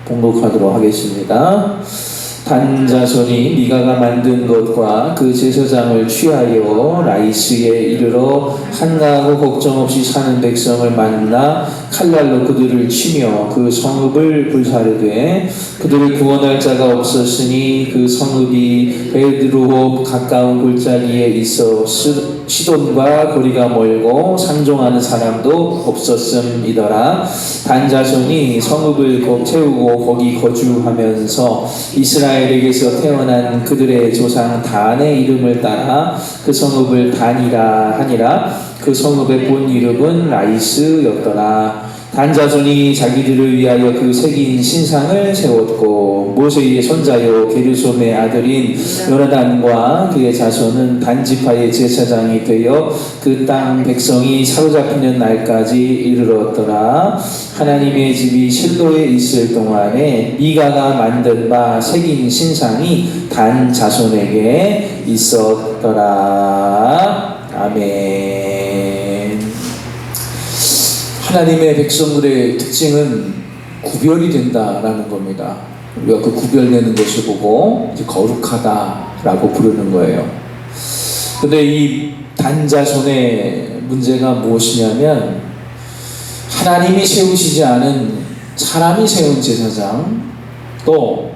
봉독하도록 하겠습니다. 단자손이 미가가 만든 것과 그 제사장을 취하여 라이스에 이르러 한가하고 걱정 없이 사는 백성을 만나 칼날로 그들을 치며 그 성읍을 불사르되 그들을 구원할 자가 없었으니 그 성읍이 베드로호 가까운 골짜기에 있어 시돈과 거리가 멀고 상종하는 사람도 없었음이더라. 단자손이 성읍을 채우고 거기 거주하면서 이스라엘에게서 태어난 그들의 조상 단의 이름을 따라 그 성읍을 단이라 하니라. 그 성읍의 본 이름은 라이스였더라. 단자손이 자기들을 위하여 그 새긴 신상을 세웠고 모세의 손자요 게르솜의 아들인 요나단과 그의 자손은 단지파의 제사장이 되어 그 땅 백성이 사로잡히는 날까지 이르렀더라. 하나님의 집이 실로에 있을 동안에 미가가 만든 바 새긴 신상이 단 자손에게 있었더라. 아멘. 하나님의 백성들의 특징은 구별이 된다라는 겁니다. 우리가 그 구별되는 것을 보고 이제 거룩하다라고 부르는 거예요. 근데 이 단자손의 문제가 무엇이냐면 하나님이 세우시지 않은 사람이 세운 제사장, 또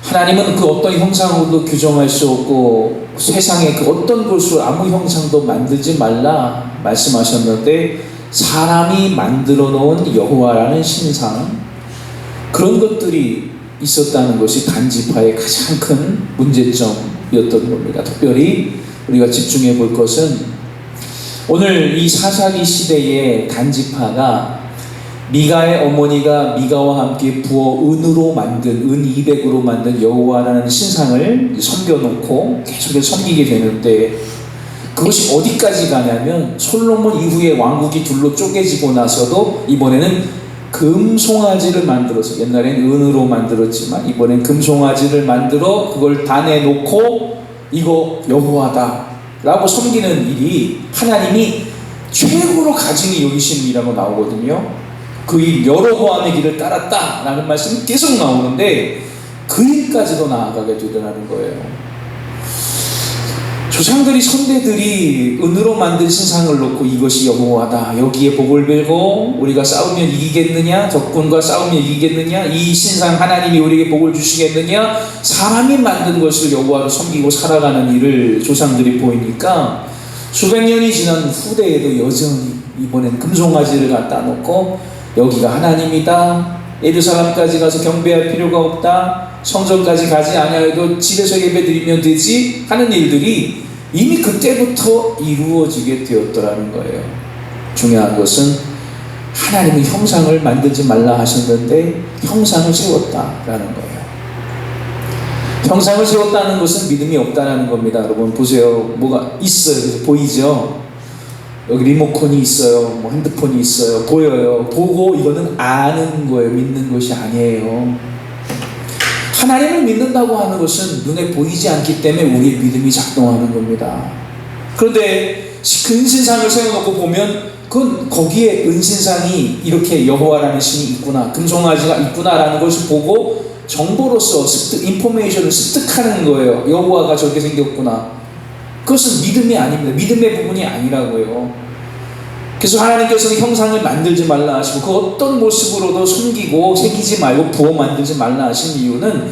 하나님은 그 어떤 형상으로도 규정할 수 없고 세상의 그 어떤 것으로 아무 형상도 만들지 말라 말씀하셨는데 사람이 만들어 놓은 여호와라는 신상, 그런 것들이 있었다는 것이 단지파의 가장 큰 문제점이었던 겁니다. 특별히 우리가 집중해 볼 것은 오늘 이 사사기 시대의 단지파가 미가의 어머니가 미가와 함께 부어 은으로 만든 은 200으로 만든 여호와라는 신상을 섬겨놓고 계속해서 섬기게 되는데 그것이 어디까지 가냐면 솔로몬 이후에 왕국이 둘로 쪼개지고 나서도 이번에는 금송아지를 만들어서, 옛날엔 은으로 만들었지만 이번엔 금송아지를 만들어 그걸 단에 놓고 이거 여호와다 라고 섬기는 일이 하나님이 최고로 가증히 여기시는 일이라고 나오거든요. 그 일 여로보암의 길을 따랐다 라는 말씀이 계속 나오는데 그 일까지도 나아가게 되더라는 거예요. 조상들이, 선대들이 은으로 만든 신상을 놓고 이것이 여호와다, 여기에 복을 빌고 우리가 싸우면 이기겠느냐, 적군과 싸우면 이기겠느냐, 이 신상 하나님이 우리에게 복을 주시겠느냐, 사람이 만든 것을 여호와로 섬기고 살아가는 일을 조상들이 보이니까 수백 년이 지난 후대에도 여전히 이번엔 금송아지를 갖다 놓고 여기가 하나님이다, 예루살렘까지 가서 경배할 필요가 없다, 성전까지 가지 아니하여도 집에서 예배드리면 되지 하는 일들이 이미 그때부터 이루어지게 되었더라는 거예요. 중요한 것은 하나님은 형상을 만들지 말라 하셨는데 형상을 세웠다라는 거예요. 형상을 세웠다는 것은 믿음이 없다라는 겁니다. 여러분 보세요. 뭐가 있어요. 그래서 보이죠? 여기 리모컨이 있어요. 뭐 핸드폰이 있어요. 보여요. 보고 이거는 아는 거예요. 믿는 것이 아니에요. 하나님을 믿는다고 하는 것은 눈에 보이지 않기 때문에 우리의 믿음이 작동하는 겁니다. 그런데 그 은신상을 세워놓고 보면 그건 거기에 은신상이 이렇게 여호와라는 신이 있구나, 금송아지가 있구나라는 것을 보고 정보로서 인포메이션을 습득하는 거예요. 여호와가 저렇게 생겼구나. 그것은 믿음이 아닙니다. 믿음의 부분이 아니라고요. 그래서 하나님께서는 형상을 만들지 말라 하시고 그 어떤 모습으로도 숨기고 새기지 말고 부어 만들지 말라 하신 이유는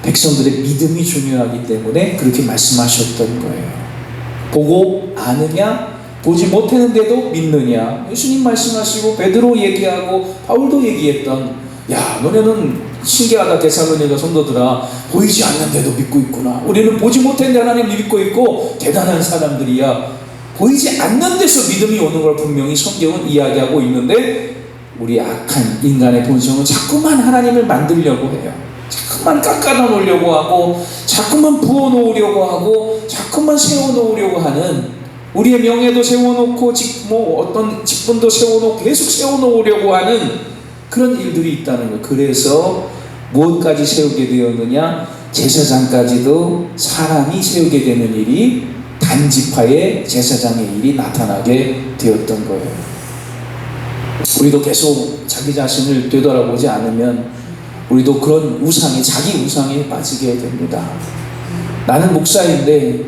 백성들의 믿음이 중요하기 때문에 그렇게 말씀하셨던 거예요. 보고 아느냐, 보지 못했는데도 믿느냐. 예수님 말씀하시고 베드로 얘기하고 바울도 얘기했던, 야 너네는 신기하다 데살로니가 성도들아, 보이지 않는데도 믿고 있구나. 우리는 보지 못했는데 하나님 믿고 있고 대단한 사람들이야. 보이지 않는 데서 믿음이 오는 걸 분명히 성경은 이야기하고 있는데 우리 악한 인간의 본성은 자꾸만 하나님을 만들려고 해요. 자꾸만 깎아다 놓으려고 하고 자꾸만 부어놓으려고 하고 자꾸만 세워놓으려고 하는, 우리의 명예도 세워놓고 어떤 직분도 세워놓고 계속 세워놓으려고 하는 그런 일들이 있다는 거예요. 그래서 무엇까지 세우게 되었느냐, 제사장까지도 사람이 세우게 되는 일이 단지파의 제사장의 일이 나타나게 되었던 거예요. 우리도 계속 자기 자신을 되돌아보지 않으면 우리도 그런 우상에, 자기 우상에 빠지게 됩니다. 나는 목사인데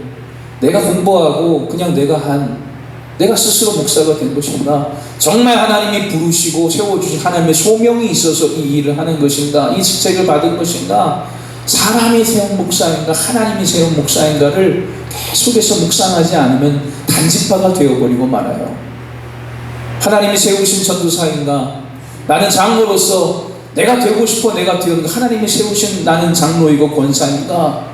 내가 공부하고 그냥 내가 스스로 목사가 된 것인가? 정말 하나님이 부르시고 세워주신 하나님의 소명이 있어서 이 일을 하는 것인가? 이 직책을 받은 것인가? 사람이 세운 목사인가? 하나님이 세운 목사인가를 계속해서 묵상하지 않으면 단지파가 되어버리고 말아요. 하나님이 세우신 전도사인가? 나는 장로로서 내가 되고 싶어 내가 되었는가? 하나님이 세우신 나는 장로이고 권사인가?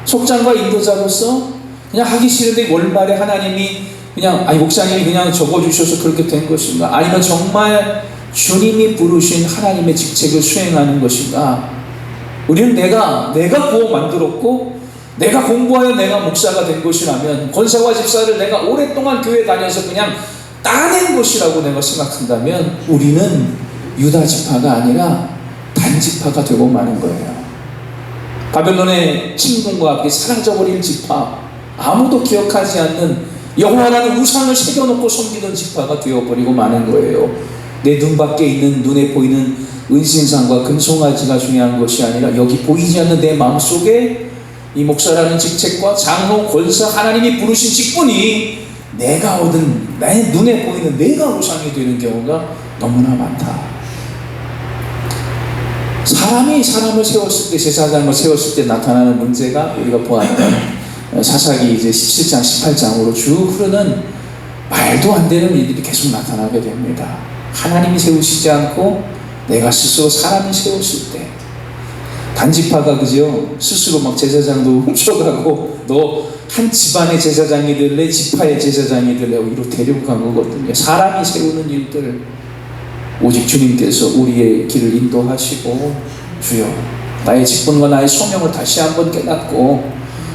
속장과 인도자로서 그냥 하기 싫은데 월말에 하나님이 그냥 목사님이 그냥 적어주셔서 그렇게 된 것인가? 아니면 정말 주님이 부르신 하나님의 직책을 수행하는 것인가? 우리는 내가 구호 만들었고 내가 공부하여 내가 목사가 된 것이라면, 권사와 집사를 내가 오랫동안 교회 다녀서 그냥 따낸 것이라고 내가 생각한다면 우리는 유다 지파가 아니라 단지파가 되고 마는 거예요. 바벨론의 침공과 함께 사라져버린 지파, 아무도 기억하지 않는 여호와라는 우상을 새겨놓고 섬기던 지파가 되어버리고 마는 거예요. 내 눈 밖에 있는, 눈에 보이는 은신상과 금송아지가 중요한 것이 아니라 여기 보이지 않는 내 마음속에 이 목사라는 직책과 장로, 권사, 하나님이 부르신 직분이 내가 얻은, 내 눈에 보이는 내가 우상이 되는 경우가 너무나 많다. 사람이 사람을 세웠을 때, 제사장을 세웠을 때 나타나는 문제가 우리가 보았던 사사기 이제 17장, 18장으로 쭉 흐르는 말도 안 되는 일들이 계속 나타나게 됩니다. 하나님이 세우시지 않고 내가 스스로 사람이 세웠을 때, 단지파가 그죠? 스스로 막 제사장도 훔쳐가고 너 한 집안의 제사장이 될래, 지파의 제사장이 될래 이로 데리고 간 거거든요. 사람이 세우는 일들, 오직 주님께서 우리의 길을 인도하시고 주여 나의 직분과 나의 소명을 다시 한번 깨닫고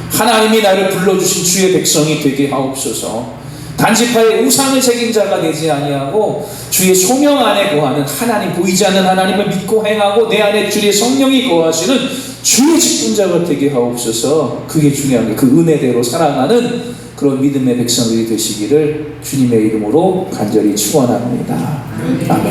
하나님이 나를 불러주신 주의 백성이 되게 하옵소서. 단지파의 우상을 새긴 자가 되지 아니하고 주의 소명 안에 거하는, 하나님, 보이지 않는 하나님을 믿고 행하고 내 안에 주의 성령이 거하시는 주의 직분자가 되게 하옵소서. 그게 중요한 게, 그 은혜대로 살아가는 그런 믿음의 백성들이 되시기를 주님의 이름으로 간절히 축원합니다. 아멘.